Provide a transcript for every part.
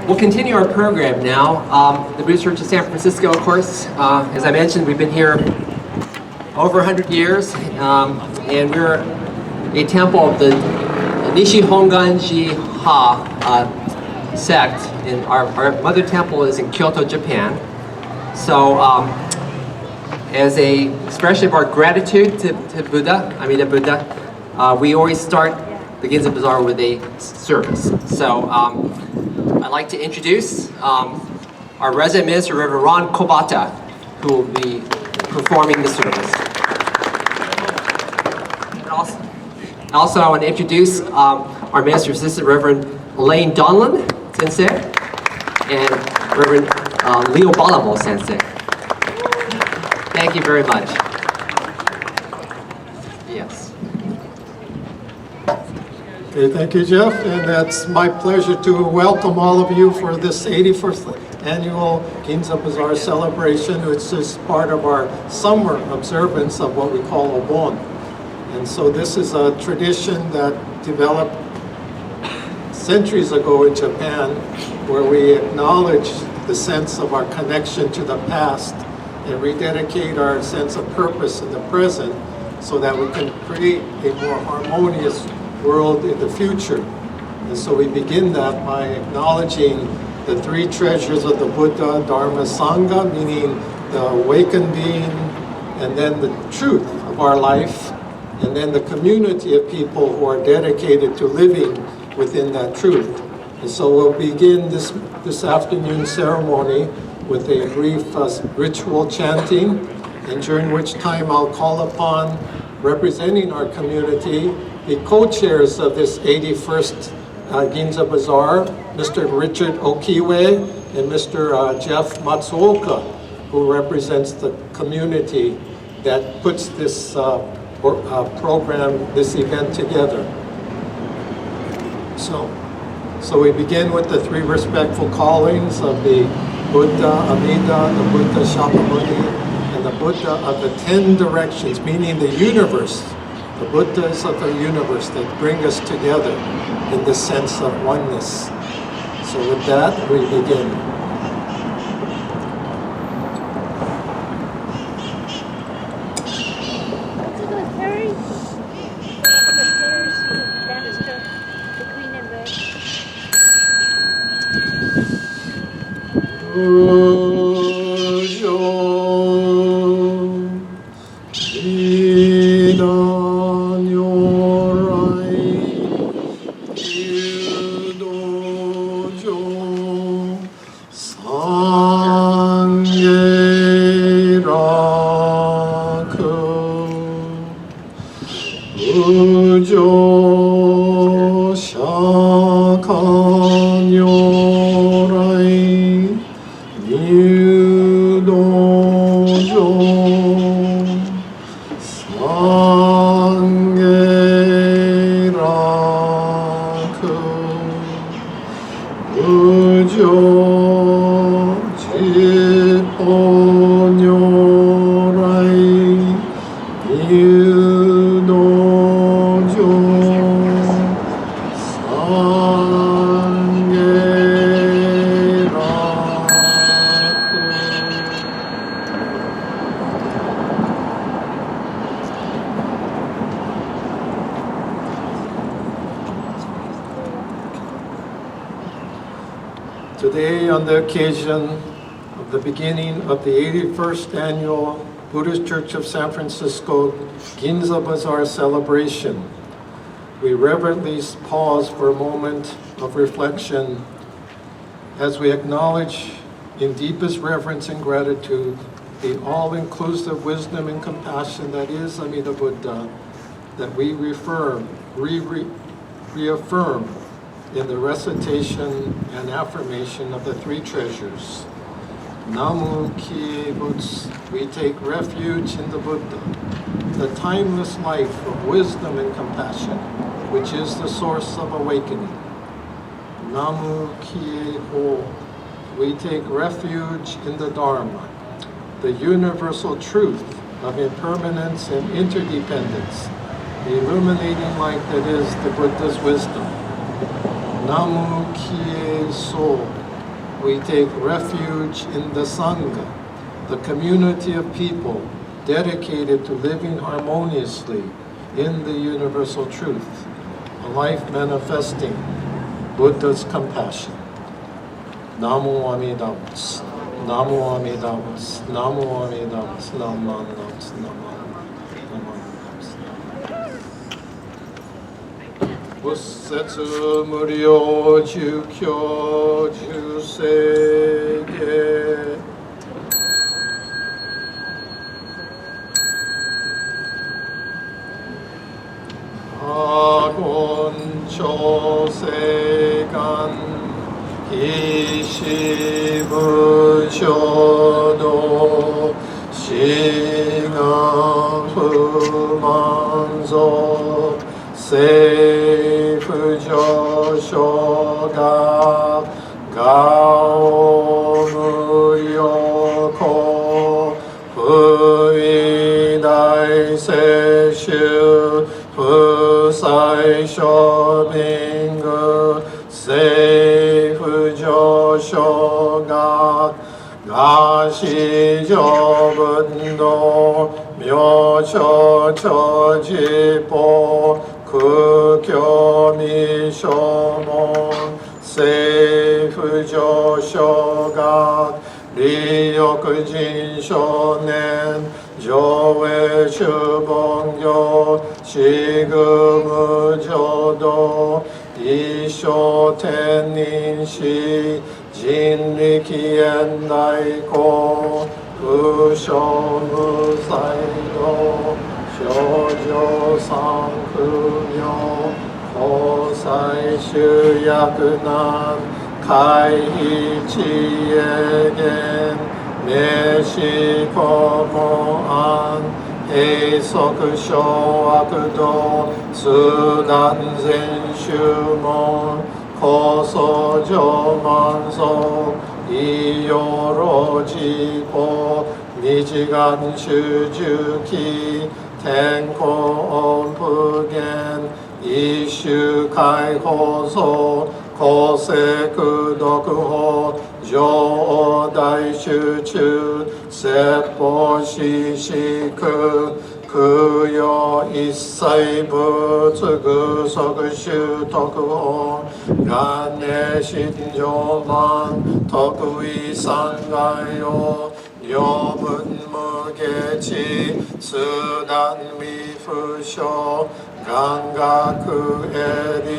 We'll continue our program now. The Buddhist Church of San Francisco, of course, as I mentioned, we've been here over 100 years, and we're a temple of the Nishi Honganji Ha sect, and our mother temple is in Kyoto, Japan. So, as a expression of our gratitude to Buddha, we always start the Ginza Bazaar with a service. So, I'd like to introduce our resident minister, Reverend Kobata, who will be performing the service. And also I want to introduce our minister assistant, Reverend Elaine Donlin, Sensei, and Reverend Leo Balamo, Sensei. Thank you very much. Yes. Okay, thank you, Jeff, and it's my pleasure to welcome all of you for this 81st annual Ginza Bazaar celebration, which is part of our summer observance of what we call Obon. And so this is a tradition that developed centuries ago in Japan, where we acknowledge the sense of our connection to the past and rededicate our sense of purpose in the present so that we can create a more harmonious world in the future. And so we begin that by acknowledging the three treasures of the Buddha, Dharma, Sangha, meaning the awakened being, and then the truth of our life, and then the community of people who are dedicated to living within that truth. And so we'll begin this afternoon ceremony with a brief ritual chanting, and during which time I'll call upon, representing our community, the co-chairs of this 81st Ginza Bazaar, Mr. Richard Okiwe and Mr. Jeff Matsuoka, who represents the community that puts this program, this event together. So we begin with the three respectful callings of the Buddha Amida, the Buddha Shakyamuni, and the Buddha of the 10 directions, meaning the universe, the Buddhas of the universe that bring us together in the sense of oneness. So with that, we begin. Today, on the occasion of the beginning of the 81st Annual Buddhist Church of San Francisco Ginza Bazaar celebration, we reverently pause for a moment of reflection as we acknowledge in deepest reverence and gratitude the all-inclusive wisdom and compassion that is Amida Buddha, that we reaffirm in the recitation and affirmation of the three treasures. Namu Kie Butsu, we take refuge in the Buddha, the timeless life of wisdom and compassion, which is the source of awakening. Namu Kie Ho, we take refuge in the Dharma, the universal truth of impermanence and interdependence, the illuminating light that is the Buddha's wisdom. Namu Kie So, we take refuge in the Sangha, the community of people dedicated to living harmoniously in the universal truth, a life manifesting Buddha's compassion. Namo Amida Butsu, Namo Amida Butsu, Namo Amida Butsu, Namo Amida Butsu, Namo Amida Butsu. 仏説無量寿教十世芸阿言長世間非死無衝動死が不満足政府上昇が我無欲不意大摂取不再庶民具政府上昇が我史上分動明朝長寺法空教未消門政府上昇学利欲人少年上映主本業四愚無浄土一生天人師人力現代公不償無才道少女三不明交際集約難回避知恵言名詞公文案閉塞小悪道通断全宗門高層上満足異様老寺法日願集中期天候音符言一周解放層公正独法上欧大集中説法施施空空用一切仏具足修徳法元年心上満徳意三害を両分無下地通断未不詳願学営利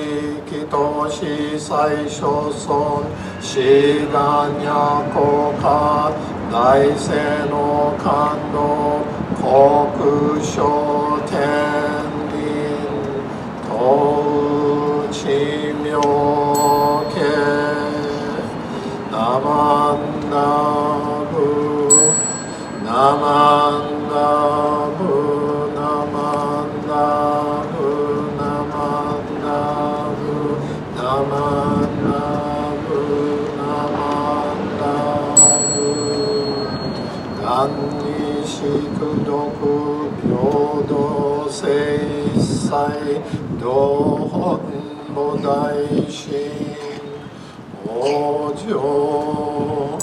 祈祷司祭小尊志願や効果大聖の感動国書天輪東地妙家ナマンダブナマンダブナマンダブナマンダブナマンダブナマンダブ願に祝読平等性一切同本菩提心往生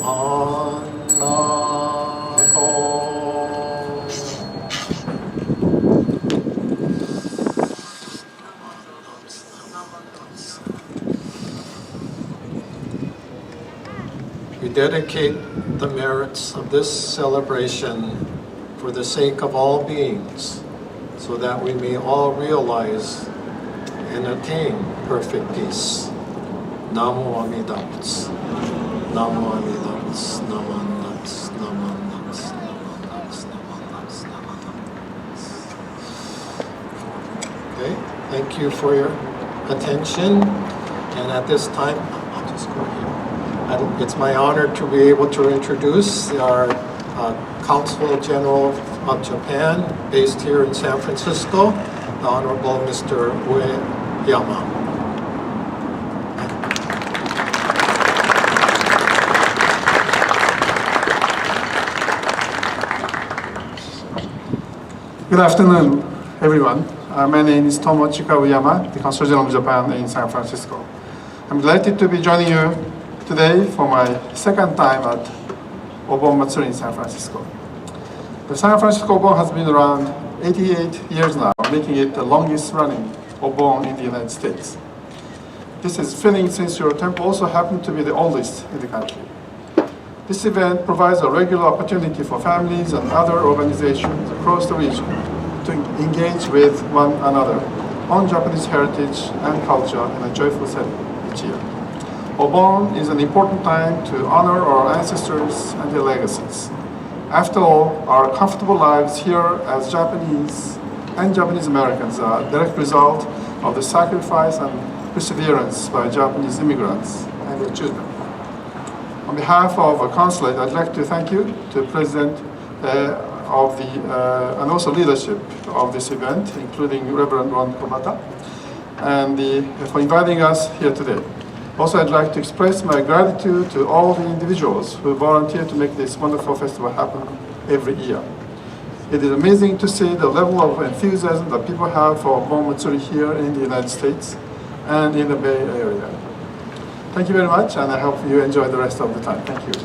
安楽We dedicate the merits of this celebration for the sake of all beings, so that we may all realize and attain perfect peace. Namo Amida Butsu. Namo Amida Butsu. Namo Amida Butsu. Namo Amida Butsu. Namo Amida Butsu. Namo Amida Butsu. Namo Amida Butsu. Okay, thank you for your attention. And at this time, I'll just go here. It's my honor to be able to introduce our Consul General of Japan, based here in San Francisco, the Honorable Mr. Ueyama. Good afternoon, everyone. My name is Tomochika Uyama, the Consul General of Japan in San Francisco. I'm delighted to be joining you today for my second time at Obon Matsuri in San Francisco. The San Francisco Obon has been around 88 years now, making it the longest running Obon in the United States. This is fitting since your temple also happened to be the oldest in the country. This event provides a regular opportunity for families and other organizations across the region to engage with one another on Japanese heritage and culture in a joyful setting each year. Obon is an important time to honor our ancestors and their legacies. After all, our comfortable lives here as Japanese and Japanese Americans are a direct result of the sacrifice and perseverance by Japanese immigrants and their children. On behalf of the consulate, I'd like to thank you to the President and also leadership of this event, including Reverend Kobata, and for inviting us here today. Also, I'd like to express my gratitude to all the individuals who volunteer to make this wonderful festival happen every year. It is amazing to see the level of enthusiasm that people have for Obon Matsuri here in the United States and in the Bay Area. Thank you very much, and I hope you enjoy the rest of the time. Thank you.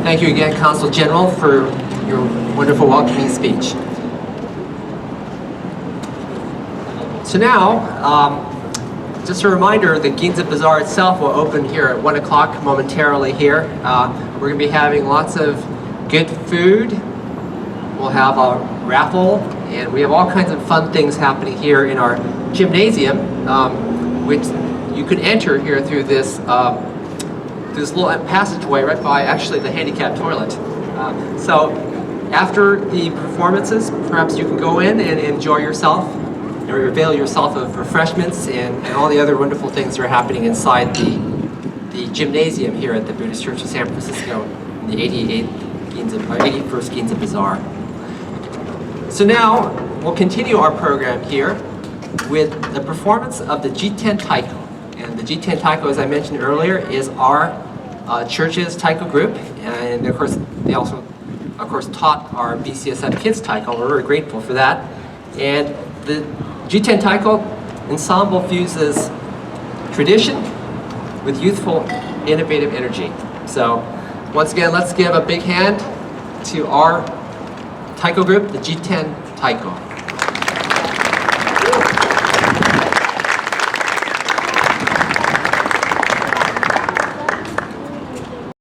Thank you again, Consul General, for your wonderful welcoming speech. So now, just a reminder, the Ginza Bazaar itself will open here at 1 o'clock momentarily here. We're going to be having lots of good food. We'll have a raffle, and we have all kinds of fun things happening here in our gymnasium, which you can enter here through this little passageway right by actually the handicap toilet. So after the performances, perhaps you can go in and enjoy yourself, or avail yourself of refreshments and all the other wonderful things that are happening inside the gymnasium here at the Buddhist Church of San Francisco in the 81st Ginza Bazaar. So now we'll continue our program here with the performance of the Jiten Taiko. And the Jiten Taiko, as I mentioned earlier, is our church's Taiko group, and of course they also, of course, taught our BCSF Kids Taiko. We're very grateful for that. And the Jiten Taiko ensemble fuses tradition with youthful, innovative energy. So once again, let's give a big hand to our Taiko group, the Jiten Taiko.